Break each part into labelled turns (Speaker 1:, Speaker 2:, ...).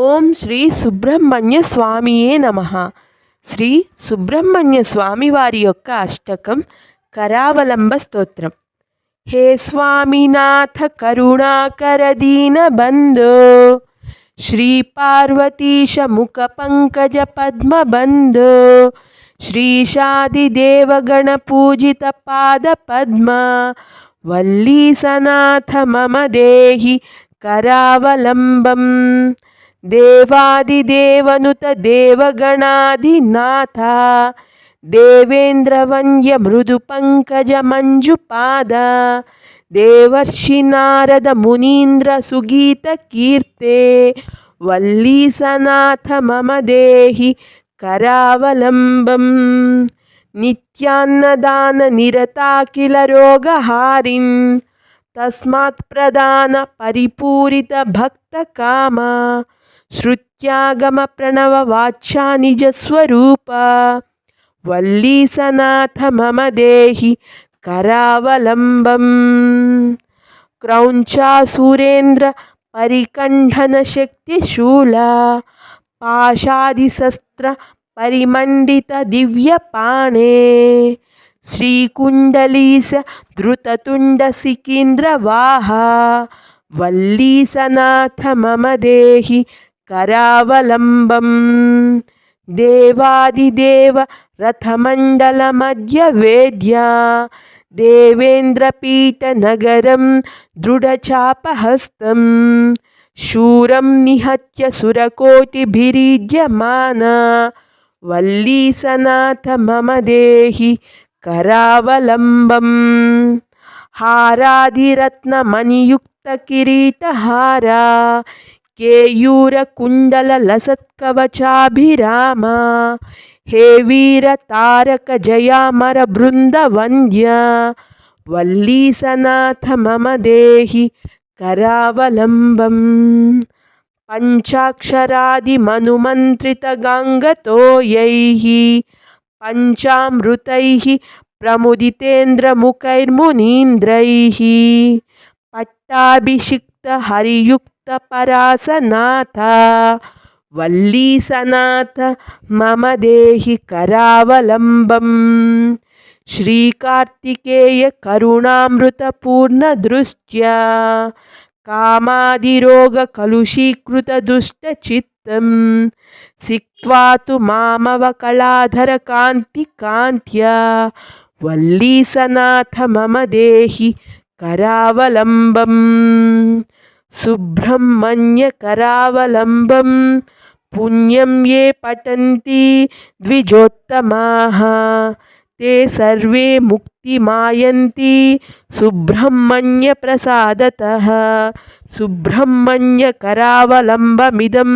Speaker 1: ఓం శ్రీ సుబ్రహ్మణ్య స్వామియే నమః. శ్రీ సుబ్రహ్మణ్య స్వామి వారి యొక్క అష్టకం కరావలంబ స్తోత్రం. హే స్వామినాథ కరుణాకర దీన బంధో, శ్రీ పార్వతీశ ముఖ పంకజ పద్మ బంధో, శ్రీశాదిదేవగణ పూజిత పాద పద్మ, వల్లీసనాథ మమ దేహి కరావలంబం. దేవాదిదేవనుత దేవగణాధినాథ, దేవేంద్రవంద్య మృదు పంకజ మంజుపాద, దేవర్షి నారద మునీంద్ర సుగీత కీర్తే, వల్లీసనాథ మమ దేహి కరావలంబం. నిత్యాన్నదాన నిరతాకిల రోగహారిన్, తస్మాత్ ప్రదాన పరిపూరిత భక్త కామ, శ్రుత్యాగమ ప్రణవ వాచ్యా నిజ స్వరూప, వల్లీసనాథ మమ దేహి కరావలంబం. క్రౌంచాసురేంద్ర పరికంఠన శక్తి శూల, పాశాదిశస్త్ర పరిమండిత దివ్య పాణే, శ్రీకుండలీస ధృతతుండ సికీంద్ర వాహ, వల్లీసనాథ మమ దేహి కరావలంబం. దేవాదిదేవ రథమండల మధ్య వేద్య, దేవేంద్రపీఠ నగరం దృఢచాపహస్తం, శూరం నిహత్య సురకోటిభిరీడ్యమాన, వల్లీసనాథ మమ దేహి కరావలంబం. హారాదిరత్న మణియుక్త కిరీటహార, కేయూర కుండల లసత్కవచాభిరామ, హే వీర తారక జయామర బృంద వంద్య, వల్లీసనాథ మమ దేహి కరావలంబం. పంచాక్షరాది మనుమంత్రిత గాంగతోయైః, పంచామృతైః ప్రముదితేంద్రముఖైర్మునీంద్రైః, పట్టాభిషిక్త హరియుక్త పరాసనాథ, వల్లీసనాథ మమ దేహి కరావలంబం. శ్రీకార్తికేయ కరుణామృత పూర్ణ దృష్ట్యా, కామాదిరోగ కలుషీకృత దుష్ట చిత్తం, సిక్త్వా తు మామవ కళాధర కాంతి కాంత్యా, వల్లీసనాథ మమ దేహి కరావలంబం. సుబ్రహ్మణ్య కరావలంబం పుణ్యం యే పఠంతి ద్విజోత్తమాః, తే సర్వే ముక్తిమాయంతి సుబ్రహ్మణ్య ప్రసాదతః. సుబ్రహ్మణ్య కరావలంబమిదం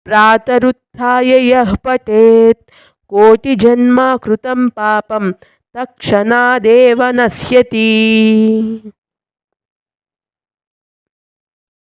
Speaker 1: ప్రాతరుత్థాయ యః పఠేత్, కోటిజన్మ కృతం పాపం తక్షణాదేవ నశ్యతి.